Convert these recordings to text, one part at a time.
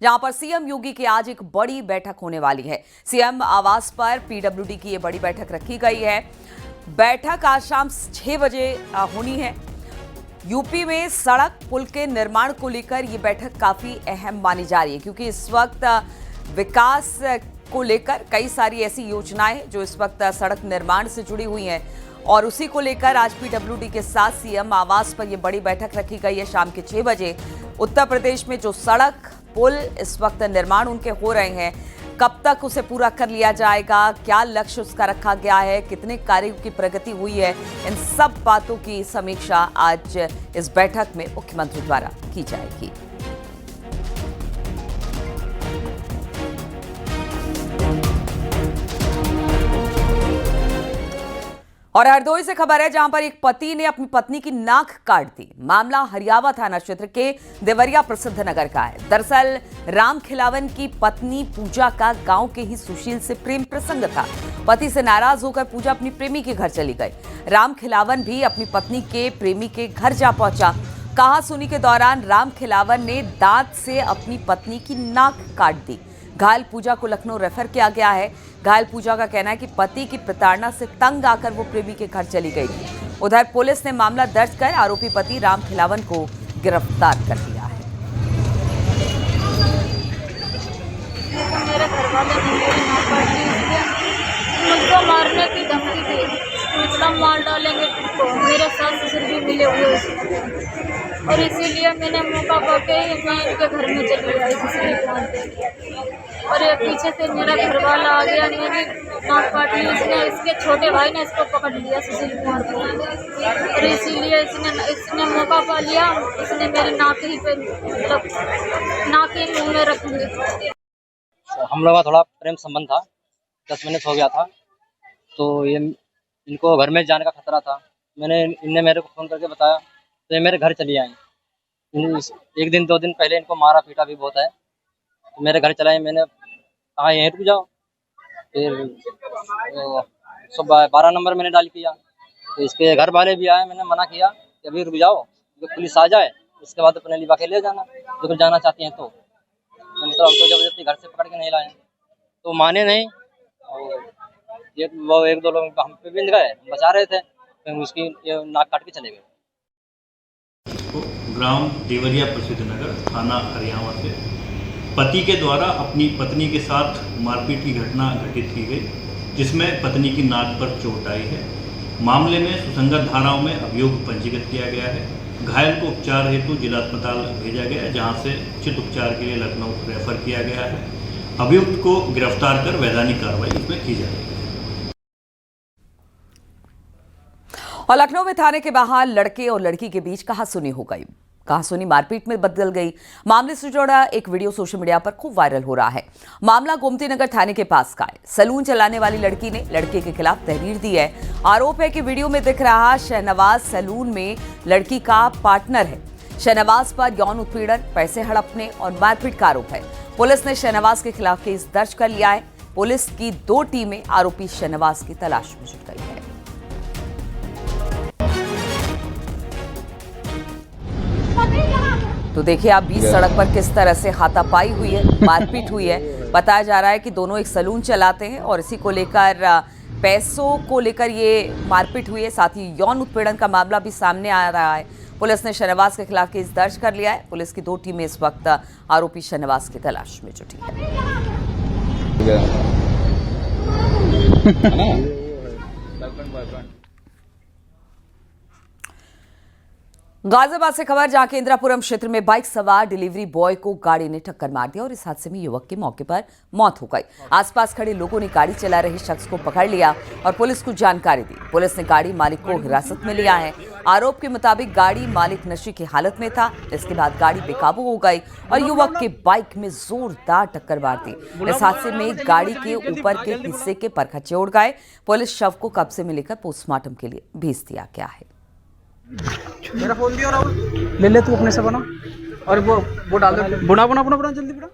जहां पर सीएम योगी की आज एक बड़ी बैठक होने वाली है। सीएम आवास पर पीडब्ल्यूडी की ये बड़ी बैठक रखी गई है। बैठक आज शाम 6 बजे होनी है। यूपी में सड़क पुल के निर्माण को लेकर ये बैठक काफी अहम मानी जा रही है, क्योंकि इस वक्त विकास को लेकर कई सारी ऐसी योजनाएं जो इस वक्त सड़क निर्माण से जुड़ी हुई हैं, और उसी को लेकर आज पीडब्ल्यूडी के साथ सीएम आवास पर यह बड़ी बैठक रखी गई है शाम के 6 बजे। उत्तर प्रदेश में जो सड़क पुल इस वक्त निर्माण उनके हो रहे हैं, कब तक उसे पूरा कर लिया जाएगा, क्या लक्ष्य उसका रखा गया है, कितने कार्यों की प्रगति हुई है, इन सब बातों की समीक्षा आज इस बैठक में मुख्यमंत्री द्वारा की जाएगी। और हरदोई से खबर है, जहां पर एक पति ने अपनी पत्नी की नाक काट दी। मामला हरियावा थाना क्षेत्र के देवरिया प्रसिद्ध नगर का है। दरअसल राम खिलावन की पत्नी पूजा का गांव के ही सुशील से प्रेम प्रसंग था। पति से नाराज होकर पूजा अपनी प्रेमी के घर चली गई। राम खिलावन भी अपनी पत्नी के प्रेमी के घर जा पहुंचा। कहासुनी के दौरान राम खिलावन ने दांत से अपनी पत्नी की नाक काट दी। घायल पूजा को लखनऊ रेफर किया गया है। घायल पूजा का कहना है कि पति की प्रताड़ना से तंग आकर वो प्रेमी के घर चली गई थी। उधर पुलिस ने मामला दर्ज कर आरोपी पति राम खिलावन को गिरफ्तार कर लिया है। मेरे घर वाले ने मेरी नाक काट दी, मुझको मारने की धमकी दी, इतना मार डालेंगे तुझको। मेरे सास ससुर भी मिले हुए और इसीलिए मैंने मौका पाके मैं इनके घर में चली आई दूसरे। और ये पीछे से मेरा घर वाला आ गया, मेरी नाक काट ली इसने। इसके छोटे भाई ने इसको पकड़ लिया सुशील कुमार को, और इसीलिए इसने मौका पा लिया। इसने मेरी नाक ही पे मतलब नाक ही मुँह में रख ली। हम लोग का थोड़ा प्रेम संबंध था, 10 मिनट हो गया था, तो ये इनको घर में जाने का खतरा था। इनने मेरे को फ़ोन करके बताया, तो ये मेरे घर चली आई। एक दिन 2 दिन पहले इनको मारा पीटा भी बहुत है, तो मेरे घर चलाए। मैंने कहा यहीं रुक जाओ। फिर 12 नंबर मैंने डायल किया, तो इसके घर वाले भी आए। मैंने मना किया कि अभी रुक जाओ, जब पुलिस आ जाए उसके बाद अपने लिबा के ले जाना, जो जाना चाहती हैं। तो मतलब हमको जबरदस्ती घर से पकड़ के नहीं लाए, तो माने नहीं। और एक दो लोग हम पे बिंद गए, बचा रहे थे, फिर उसकी ये नाक काट के चले गए। ग्राम देवरिया प्रसिद्ध नगर थाना हरियावा से पति के द्वारा अपनी पत्नी के साथ मारपीट की घटना घटित की गई, जिसमें पत्नी की नाक पर चोट आई है। मामले में सुसंगत धाराओं में अभियोग पंजीकृत किया गया है। घायल को उपचार हेतु जिला अस्पताल भेजा गया है, जहां से उचित उपचार के लिए लखनऊ रेफर किया गया है। अभियुक्त को गिरफ्तार कर वैधानिक कार्रवाई इसमें की जाएगी। और लखनऊ में थाने के बाहर लड़के और लड़की के बीच कहासुनी हो गई। कहासुनी मारपीट में बदल गई। मामले से जुड़ा एक वीडियो सोशल मीडिया पर खूब वायरल हो रहा है। मामला गोमती नगर थाने के पास का है। सैलून चलाने वाली लड़की ने लड़के के खिलाफ तहरीर दी है। आरोप है कि वीडियो में दिख रहा शहनवाज सैलून में लड़की का पार्टनर है। शहनवाज पर यौन उत्पीड़न, पैसे हड़पने और मारपीट का आरोप है। पुलिस ने शहनवाज के खिलाफ केस दर्ज कर लिया है। पुलिस की 2 टीमें आरोपी शहनवाज की तलाश में जुट गई है। तो देखिए आप बीच सड़क पर किस तरह से हाथापाई हुई है, मारपीट हुई है। बताया जा रहा है कि दोनों एक सैलून चलाते हैं और इसी को लेकर पैसों को लेकर ये मारपीट हुई है। साथ ही यौन उत्पीड़न का मामला भी सामने आ रहा है। पुलिस ने शहनवाज के खिलाफ केस दर्ज कर लिया है। पुलिस की 2 टीमें इस वक्त आरोपी शहनवाज की तलाश में जुटी है। गाजियाबाद से खबर, जहां के इंदिरापुरम क्षेत्र में बाइक सवार डिलीवरी बॉय को गाड़ी ने टक्कर मार दिया और इस हादसे में युवक की मौके पर मौत हो गई। आसपास खड़े लोगों ने गाड़ी चला रहे शख्स को पकड़ लिया और पुलिस को जानकारी दी। पुलिस ने गाड़ी मालिक को हिरासत में लिया है। आरोप के मुताबिक गाड़ी मालिक नशे की हालत में था। इसके बाद गाड़ी बेकाबू हो गई और युवक के बाइक में जोरदार टक्कर मार दी। इस हादसे में गाड़ी के ऊपर के हिस्से के परखच्चे उड़ गए। पुलिस शव को कब्जे में लेकर पोस्टमार्टम के लिए भेज दिया गया है। मेरा फोन दियो राहुल, ले ले तू अपने से बना, और वो डाल दे। बुना जल्दी बुना।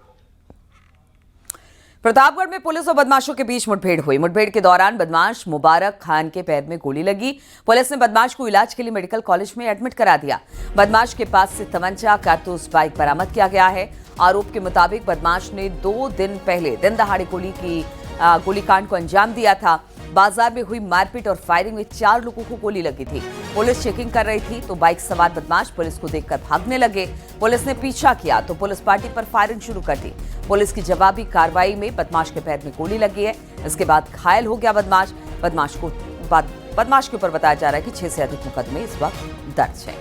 प्रतापगढ़ में पुलिस और बदमाशों के बीच मुठभेड़ हुई। मुठभेड़ के दौरान बदमाश मुबारक खान के पैर में गोली लगी। पुलिस ने बदमाश को इलाज के लिए मेडिकल कॉलेज में एडमिट करा दिया। बदमाश के पास से तमंचा, कारतूस, बाइक बरामद किया गया है। आरोप के मुताबिक बदमाश ने 2 दिन पहले दिन दहाड़े गोलीकांड को अंजाम दिया था। बाजार में हुई मारपीट और फायरिंग में 4 लोगों को गोली लगी थी। पुलिस चेकिंग कर रही थी तो बाइक सवार बदमाश पुलिस को देखकर भागने लगे। पुलिस ने पीछा किया तो पुलिस पार्टी पर फायरिंग शुरू कर दी। पुलिस की जवाबी कार्रवाई में बदमाश के पैर में गोली लगी है। इसके बाद घायल हो गया बदमाश। बदमाश के ऊपर बताया जा रहा है कि 6 से अधिक मुकदमे इस वक्त दर्ज हैं।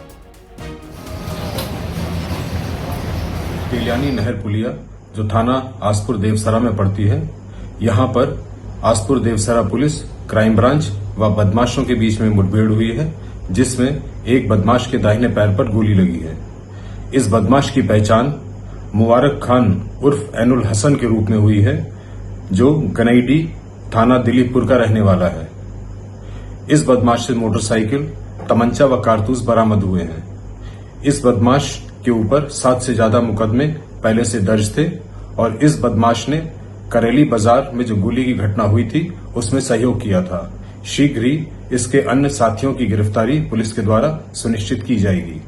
तेलियानी नहर पुलिया जो थाना आसपुर देवसरा में पड़ती है, यहाँ पर Aspur Devsara police, crime branch व बदमाशों के बीच में मुठभेड़ हुई है, जिसमें एक बदमाश के दाहिने पैर पर गोली लगी है। इस बदमाश की पहचान मुबारक खान उर्फ एनुल हसन के रूप में हुई है, जो गनईडी थाना दिलीपपुर का रहने वाला है। इस बदमाश से मोटरसाइकिल, तमंचा व कारतूस बरामद हुए हैं। इस बदमाश के ऊपर 7 से ज्यादा मुकदमे पहले से दर्ज थे और इस बदमाश ने करेली बाजार में जो गोली की घटना हुई थी उसमें सहयोग किया था। शीघ्र ही इसके अन्य साथियों की गिरफ्तारी पुलिस के द्वारा सुनिश्चित की जाएगी।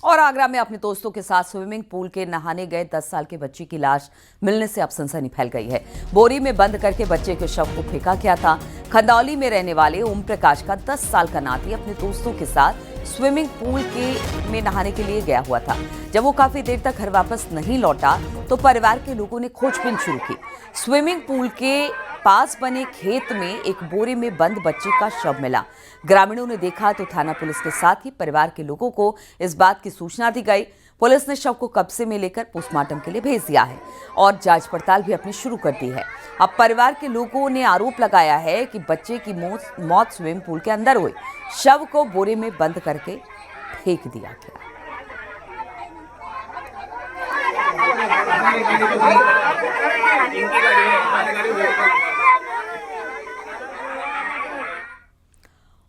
और आगरा में अपने दोस्तों के साथ स्विमिंग पूल के नहाने गए 10 साल के बच्चे की लाश मिलने से अब सनसनी फैल गई है। बोरी में बंद करके बच्चे के शव को फेंका गया था। खंदौली में रहने वाले ओम प्रकाश का 10 साल का नाती अपने दोस्तों के साथ स्विमिंग पूल में नहाने के लिए गया हुआ था। जब वो काफी देर तक घर वापस नहीं लौटा तो परिवार के लोगों ने खोजबीन शुरू की। स्विमिंग पूल के पास बने खेत में एक बोरे में बंद बच्चे का शव मिला। ग्रामीणों ने देखा तो थाना पुलिस के साथ ही परिवार के लोगों को इस बात की सूचना दी गई। पुलिस ने शव को कब्जे में लेकर पोस्टमार्टम के लिए भेज दिया है और जांच पड़ताल भी अपनी शुरू कर दी है। अब परिवार के लोगों ने आरोप लगाया है कि बच्चे की मौत स्विमिंग पूल के अंदर हुई। शव को बोरे में बंद करके फेंक दिया गया।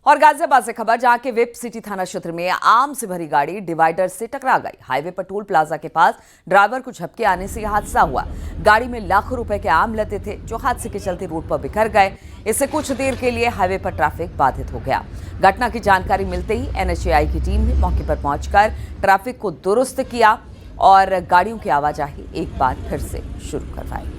और गाजियाबाद से खबर, जहां के वेब सिटी थाना क्षेत्र में आम से भरी गाड़ी डिवाइडर से टकरा गई। हाईवे पर टोल प्लाजा के पास ड्राइवर को झपके आने से यह हादसा हुआ। गाड़ी में लाखों रुपए के आम लदे थे जो हादसे के चलते रोड पर बिखर गए। इससे कुछ देर के लिए हाईवे पर ट्रैफिक बाधित हो गया। घटना की जानकारी मिलते ही NHAI की टीम ने मौके पर पहुंचकर ट्रैफिक को दुरुस्त किया और गाड़ियों की आवाजाही एक बार फिर से शुरू करवाई।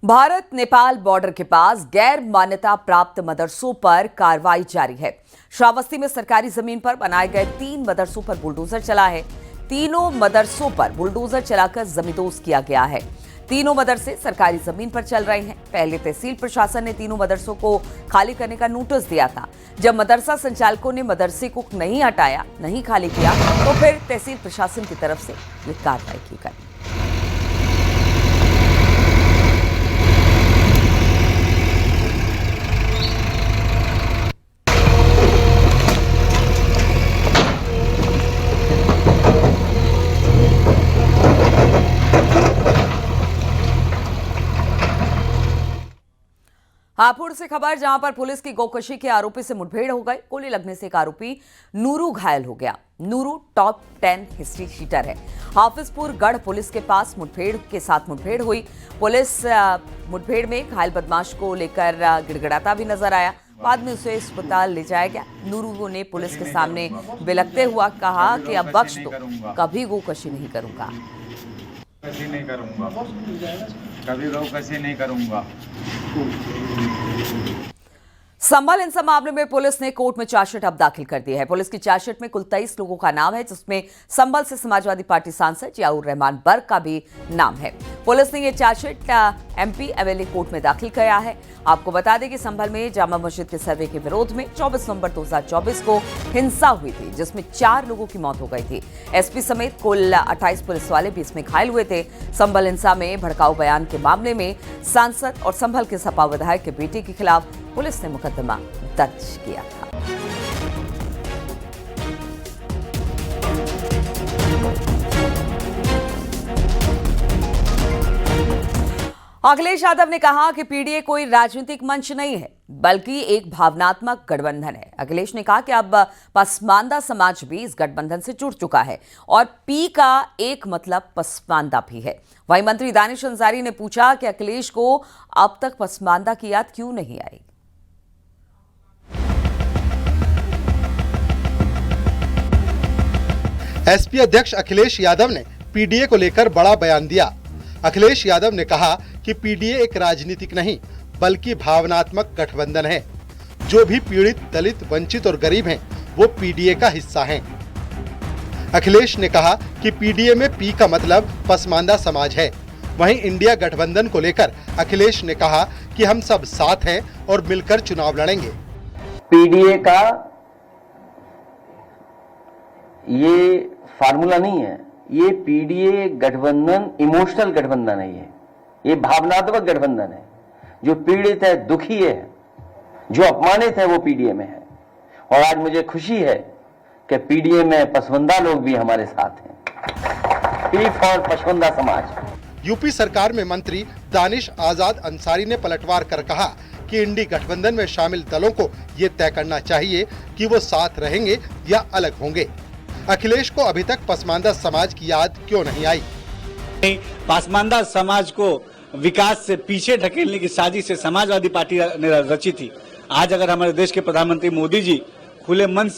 भारत नेपाल बॉर्डर के पास गैर मान्यता प्राप्त मदरसों पर कार्रवाई जारी है। श्रावस्ती में सरकारी जमीन पर बनाए गए 3 मदरसों पर बुलडोजर चला है। तीनों मदरसों पर बुलडोजर चलाकर जमींदोज किया गया है। तीनों मदरसे सरकारी जमीन पर चल रहे हैं। पहले तहसील प्रशासन ने तीनों मदरसों को खाली करने का नोटिस दिया था। जब मदरसा संचालकों ने मदरसे को नहीं हटाया, नहीं खाली किया, तो फिर तहसील प्रशासन की तरफ से ये कार्रवाई की गई। हापुड़ से खबर, जहां पर पुलिस की गोकशी के आरोपी से मुठभेड़ हो गई। गोली लगने से एक आरोपी नूरू घायल हो गया। नूरू टॉप 10 हिस्ट्री शीटर है। हाफिजपुर गढ़ पुलिस के पास मुठभेड़ हुई। पुलिस मुठभेड़ में घायल बदमाश को लेकर गिड़गिड़ाता भी नजर आया। बाद में उसे अस्पताल ले जाया गया। नूरू ने पुलिस के सामने बिलखते हुआ कहा कि अब बख्श दो, कभी गोकशी नहीं करूंगा। कभी गोकशी नहीं करूंगा। संभल हिंसा मामले में पुलिस ने कोर्ट में चार्जशीट अब दाखिल कर दी है। पुलिस की चार्जशीट में कुल 23 लोगों का नाम है, जिसमें संभल से समाजवादी पार्टी सांसद जियाउर रहमान बर्क का भी नाम है। पुलिस ने यह चार्जशीट MP MLA कोर्ट में दाखिल किया है। आपको बता दें कि संभल में जामा मस्जिद के सर्वे के विरोध में 24 नवंबर 2024 को हिंसा हुई थी, जिसमें 4 लोगों की मौत हो गई थी। SP समेत कुल 28 पुलिस वाले भी इसमें घायल हुए थे। संभल हिंसा में भड़काऊ बयान के मामले में सांसद और संभल के सपा विधायक के बेटे के खिलाफ पुलिस ने मुकदमा दर्ज किया था। अखिलेश यादव ने कहा कि PDA कोई राजनीतिक मंच नहीं है। बल्कि एक भावनात्मक गठबंधन है। अखिलेश ने कहा कि अब पसमानदा समाज भी इस गठबंधन से जुड़ चुका है और पी का एक मतलब पसमानदा भी है। वहीं मंत्री दानिश अंसारी ने पूछा कि अखिलेश को अब तक पसमानदा की याद क्यों नहीं आई। एसपी अध्यक्ष अखिलेश यादव ने पीडीए को लेकर बड़ा बयान दिया। अखिलेश यादव ने कहा कि पीडीए एक राजनीतिक नहीं बल्कि भावनात्मक गठबंधन है। जो भी पीड़ित, दलित, वंचित और गरीब हैं, वो पीडीए का हिस्सा हैं। अखिलेश ने कहा कि पीडीए में पी का मतलब पसमानदा समाज है। वहीं इंडिया गठबंधन को लेकर अखिलेश ने कहा कि हम सब साथ हैं और मिलकर चुनाव लड़ेंगे। पीडीए का ये फार्मूला नहीं है, ये पीडीए गठबंधन इमोशनल गठबंधन है। ये भावनात्मक गठबंधन है। जो पीड़ित है, दुखी है, जो अपमानित है, वो पीडीए में है। और आज मुझे खुशी है कि पीडीए में पसमानदा लोग भी हमारे साथ हैं। पी फॉर पसमानदा समाज। यूपी सरकार में मंत्री दानिश आजाद अंसारी ने पलटवार कर कहा कि इंडी गठबंधन में शामिल दलों को ये तय करना चाहिए कि वो साथ रहेंगे या अलग होंगे। अखिलेश को अभी तक पसमानदा समाज की याद क्यों नहीं आई? पसमानदा समाज को विकास से पीछे ढकेलने की साजिश से समाजवादी पार्टी ने रची थी। आज अगर हमारे देश के प्रधानमंत्री मोदी जी खुले मन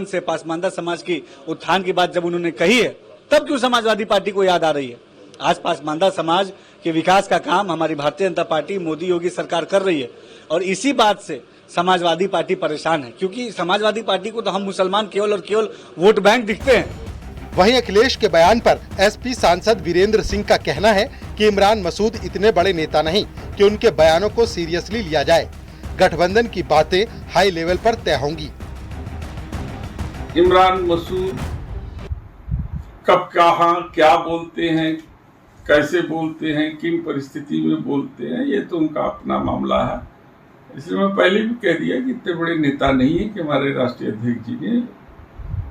से पसमानदा समाज की उत्थान की बात जब उन्होंने कही है, तब क्यों समाजवादी पार्टी को याद आ रही है? आज पसमानदा समाज के विकास का काम हमारी भारतीय जनता पार्टी मोदी योगी सरकार कर रही है और इसी बात से समाजवादी पार्टी परेशान है, क्योंकि समाजवादी पार्टी को तो हम मुसलमान केवल और केवल वोट बैंक दिखते हैं। वहीं अखिलेश के बयान पर एसपी सांसद वीरेंद्र सिंह का कहना है कि इमरान मसूद इतने बड़े नेता नहीं कि उनके बयानों को सीरियसली लिया जाए। गठबंधन की बातें हाई लेवल पर तय होंगी। इमरान मसूद कब कहाँ क्या बोलते हैं, कैसे बोलते हैं, किन परिस्थिति में बोलते हैं, ये तो उनका अपना मामला है। इसलिए मैं पहले भी कह दिया कि इतने बड़े नेता नहीं है कि हमारे राष्ट्रीय अध्यक्ष जी ने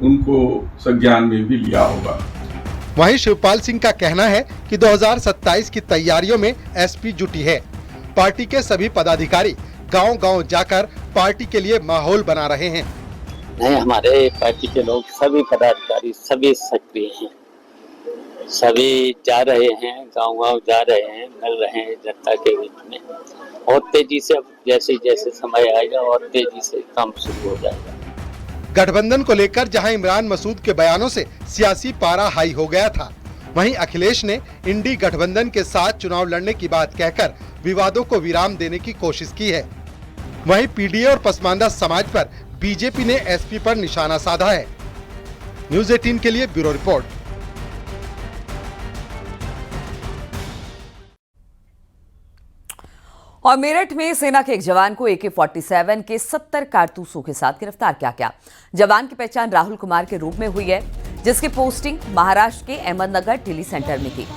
उनको संज्ञान में भी लिया होगा। वहीं शिवपाल सिंह का कहना है कि 2027 की तैयारियों में एसपी जुटी है। पार्टी के सभी पदाधिकारी गांव-गांव जाकर पार्टी के लिए माहौल बना रहे हैं। नहीं, हमारे पार्टी के लोग सभी पदाधिकारी सभी सक्रिय हैं, सभी जा रहे हैं, गांव-गांव जा रहे हैं, मिल रहे हैं जनता के बीच में। और तेजी से अब जैसे जैसे समय आएगा और तेजी से काम शुरू हो जाएगा। गठबंधन को लेकर जहां इमरान मसूद के बयानों से सियासी पारा हाई हो गया था, वहीं अखिलेश ने इंडी गठबंधन के साथ चुनाव लड़ने की बात कहकर विवादों को विराम देने की कोशिश की है। वहीं पीडीए और पसमानदा समाज पर बीजेपी ने एसपी पर निशाना साधा है। न्यूज़ 18 के लिए ब्यूरो रिपोर्ट। और मेरठ में सेना के एक जवान को AK-47 के 70 कारतूसों के साथ गिरफ्तार किया गया। जवान की पहचान राहुल कुमार के रूप में हुई है, जिसकी पोस्टिंग महाराष्ट्र के अहमदनगर टिली सेंटर में थी।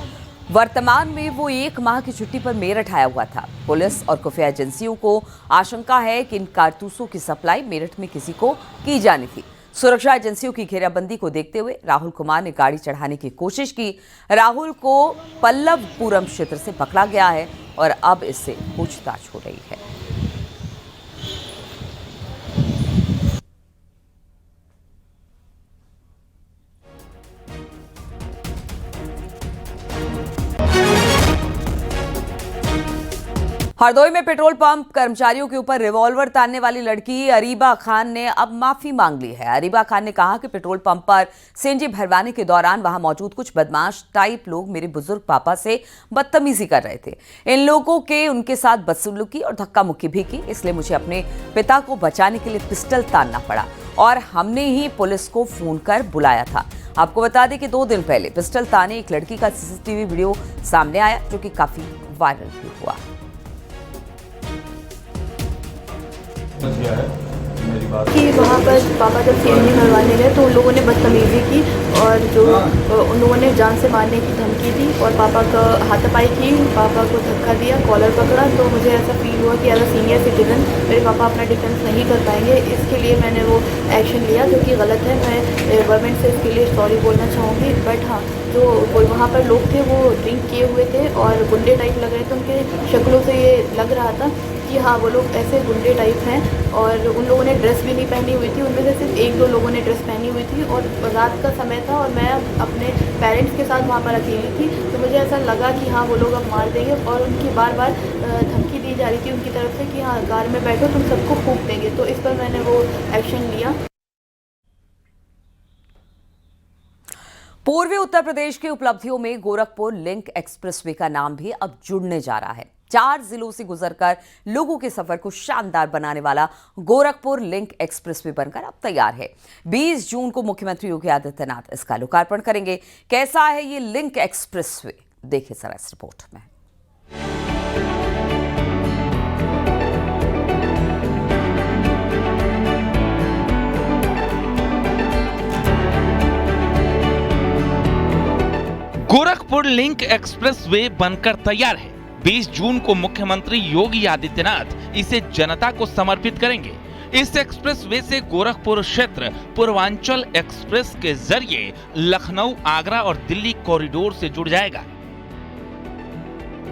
वर्तमान में वो 1 माह की छुट्टी पर मेरठ आया हुआ था। पुलिस और खुफिया एजेंसियों को आशंका है कि इन कारतूसों की सप्लाई मेरठ में किसी को की जानी थी। सुरक्षा एजेंसियों की घेराबंदी को देखते हुए राहुल कुमार ने गाड़ी चढ़ाने की कोशिश की। राहुल को पल्लवपुरम क्षेत्र से पकड़ा गया है और अब इससे पूछताछ हो रही है। हरदोई में पेट्रोल पंप कर्मचारियों के ऊपर रिवॉल्वर तानने वाली लड़की अरीबा खान ने अब माफी मांग ली है। अरीबा खान ने कहा कि पेट्रोल पंप पर सीएनजी भरवाने के दौरान वहां मौजूद कुछ बदमाश टाइप लोग मेरे बुजुर्ग पापा से बदतमीजी कर रहे थे। इन लोगों के उनके साथ बदसलूकी और धक्का मुक्की भी की, इसलिए मुझे अपने पिता को बचाने के लिए पिस्टल तानना पड़ा और हमने ही पुलिस को फोन कर बुलाया था। आपको बता दें कि 2 दिन पहले पिस्टल ताने एक लड़की का सीसीटीवी वीडियो सामने आया, जो कि काफी वायरल भी हुआ। कि वहाँ पर पापा जब सीएनजी भरवाने गए तो उन लोगों ने बदतमीज़ी की और जो उन लोगों ने जान से मारने की धमकी दी और पापा का हाथापाई की, पापा को धक्का दिया, कॉलर पकड़ा। तो मुझे ऐसा फील हुआ कि एज अ सीनियर सिटीजन मेरे पापा अपना डिफेंस नहीं कर पाएंगे, इसके लिए मैंने वो एक्शन लिया जो कि गलत है। मैं गवर्नमेंट से इसके लिए सॉरी बोलना चाहूँगी। बट हाँ, जो वहाँ पर लोग थे वो ड्रिंक किए हुए थे और गुंडे टाइप लग रहे थे, उनके शक्लों से ये लग रहा था कि कि हाँ वो लोग ऐसे गुंडे टाइप हैं, और उन लोगों ने ड्रेस भी नहीं पहनी हुई थी, उनमें से सिर्फ 1-2 लोगों ने ड्रेस पहनी हुई थी, और रात का समय था और मैं अपने पेरेंट्स के साथ वहाँ पर अकेली थी। तो मुझे ऐसा लगा कि हाँ वो लोग अब मार देंगे, और उनकी बार बार धमकी दी जा रही थी उनकी तरफ से कि हाँ कार में बैठो, तुम सबको फूंक देंगे। तो इस पर मैंने वो एक्शन लिया। पूर्वी उत्तर प्रदेश की उपलब्धियों में गोरखपुर लिंक एक्सप्रेसवे का नाम भी अब जुड़ने जा रहा है। 4 जिलों से गुजरकर लोगों के सफर को शानदार बनाने वाला गोरखपुर लिंक एक्सप्रेसवे बनकर अब तैयार है। 20 जून को मुख्यमंत्री योगी आदित्यनाथ इसका लोकार्पण करेंगे। कैसा है ये लिंक एक्सप्रेसवे, देखिए जरा इस रिपोर्ट में। गोरखपुर लिंक एक्सप्रेसवे बनकर तैयार है। 20 जून को मुख्यमंत्री योगी आदित्यनाथ इसे जनता को समर्पित करेंगे। इस एक्सप्रेसवे से गोरखपुर क्षेत्र पूर्वांचल एक्सप्रेस के जरिए लखनऊ, आगरा और दिल्ली कॉरिडोर से जुड़ जाएगा।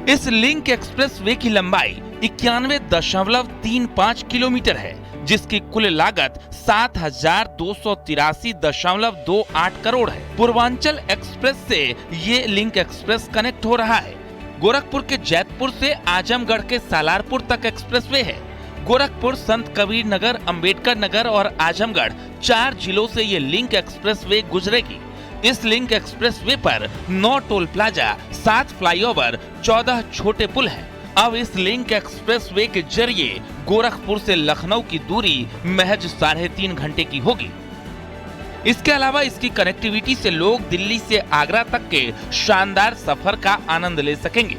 इस लिंक एक्सप्रेसवे की लंबाई 91.35 किलोमीटर है, जिसकी कुल लागत 7,283.28 करोड़ है। पूर्वांचल एक्सप्रेस से ये लिंक एक्सप्रेस कनेक्ट हो रहा है। गोरखपुर के जैतपुर से आजमगढ़ के सालारपुर तक एक्सप्रेसवे है। गोरखपुर, संत कबीर नगर, अंबेडकर नगर और आजमगढ़ 4 जिलों से ये लिंक एक्सप्रेसवे गुजरेगी। इस लिंक एक्सप्रेसवे पर 9 टोल प्लाजा, 7 फ्लाईओवर, 14 छोटे पुल हैं। अब इस लिंक एक्सप्रेसवे के जरिए गोरखपुर से लखनऊ की दूरी महज 3.5 घंटे की होगी। इसके अलावा इसकी कनेक्टिविटी से लोग दिल्ली से आगरा तक के शानदार सफर का आनंद ले सकेंगे।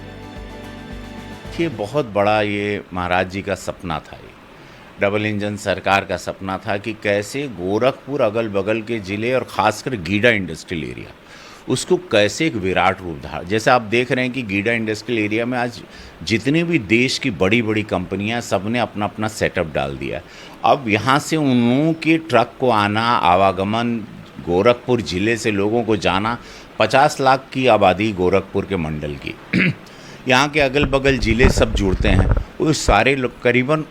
ये बहुत बड़ा ये महाराज जी का सपना था, ये डबल इंजन सरकार का सपना था कि कैसे गोरखपुर, अगल बगल के जिले और खासकर गीडा इंडस्ट्रियल एरिया, उसको कैसे एक विराट रूप धार। जैसे आप देख रहे हैं कि गीडा इंडस्ट्रियल एरिया में आज जितनी भी देश की बड़ी बड़ी कंपनियां, सबने अपना अपना सेटअप डाल दिया। अब यहाँ से उन लोगों के ट्रक को आना, आवागमन, गोरखपुर ज़िले से लोगों को जाना, 50 लाख की आबादी गोरखपुर के मंडल की यहाँ के अगल बगल ज़िले सब जुड़ते हैं, वो सारे लोग करीबन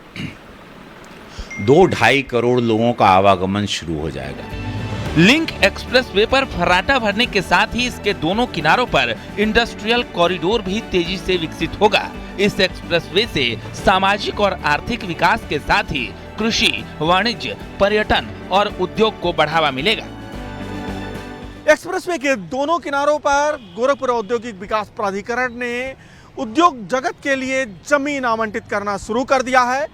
2-2.5 करोड़ लोगों का आवागमन शुरू हो जाएगा। लिंक एक्सप्रेसवे पर फर्राटा भरने के साथ ही इसके दोनों किनारों पर इंडस्ट्रियल कॉरिडोर भी तेजी से विकसित होगा। इस एक्सप्रेसवे से सामाजिक और आर्थिक विकास के साथ ही कृषि, वाणिज्य, पर्यटन और उद्योग को बढ़ावा मिलेगा। एक्सप्रेसवे के दोनों किनारों पर गोरखपुर औद्योगिक विकास प्राधिकरण ने उद्योग जगत के लिए जमीन आवंटित करना शुरू कर दिया है।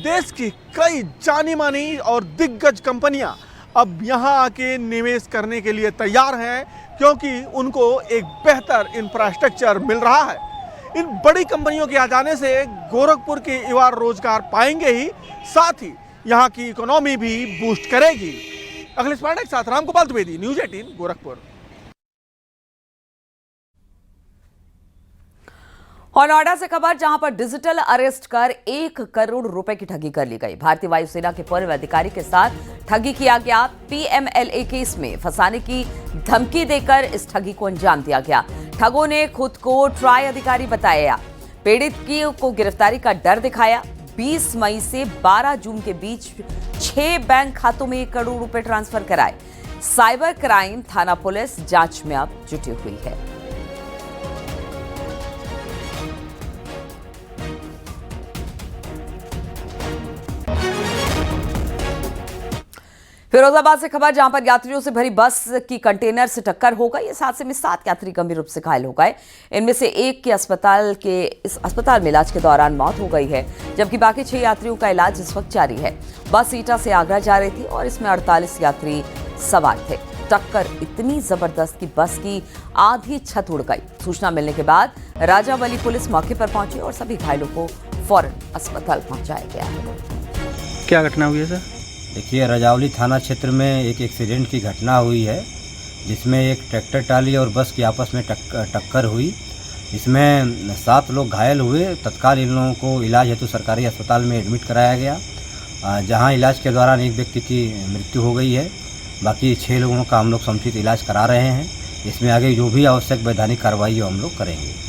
देश की कई जानी मानी और दिग्गज कंपनियां अब यहां आके निवेश करने के लिए तैयार हैं, क्योंकि उनको एक बेहतर इंफ्रास्ट्रक्चर मिल रहा है। इन बड़ी कंपनियों के आ जाने से गोरखपुर के युवा रोजगार पाएंगे ही, साथ ही यहां की इकोनॉमी भी बूस्ट करेगी। अखिलेश पांडे के साथ रामगोपाल द्विवेदी, न्यूज़ 18 गोरखपुर। और नोएडा से खबर, जहां पर डिजिटल अरेस्ट कर 1 करोड़ रुपए की ठगी कर ली गई। भारतीय वायुसेना के पूर्व अधिकारी के साथ ठगी किया गया। PMLA केस में फंसाने की धमकी देकर इस ठगी को अंजाम दिया गया। ठगों ने खुद को ट्राई अधिकारी बताया, पीड़ित की को गिरफ्तारी का डर दिखाया। 20 मई से 12 जून के बीच 6 बैंक खातों में 1 करोड़ रुपए ट्रांसफर कराए। साइबर क्राइम थाना पुलिस जांच में अब जुटी हुई है। फिरोजाबाद से खबर, जहां पर यात्रियों से भरी बस की कंटेनर से टक्कर हो गई। इस हादसे में 7 यात्री गंभीर रूप से घायल हो गए। इनमें से एक की अस्पताल में इलाज के दौरान मौत हो गई है, जबकि बाकी 6 यात्रियों का इलाज इस वक्त जारी है। बस ईटा से आगरा जा रही थी और इसमें 48 यात्री सवार थे। टक्कर इतनी जबरदस्त कि बस की आधी छत उड़ गई। सूचना मिलने के बाद राजावली पुलिस मौके पर पहुंची और सभी घायलों को फौरन अस्पताल पहुंचाया गया है। क्या घटना हुई है सर? देखिए, रजावली थाना क्षेत्र में एक एक्सीडेंट की घटना हुई है, जिसमें एक ट्रैक्टर ट्राली और बस की आपस में टक्कर हुई। इसमें 7 लोग घायल हुए। तत्काल इन लोगों को इलाज हेतु सरकारी अस्पताल में एडमिट कराया गया, जहां इलाज के दौरान एक व्यक्ति की मृत्यु हो गई है। बाकी 6 लोगों का हम लोग समुचित इलाज करा रहे हैं। इसमें आगे जो भी आवश्यक वैधानिक कार्रवाई हम लोग करेंगे।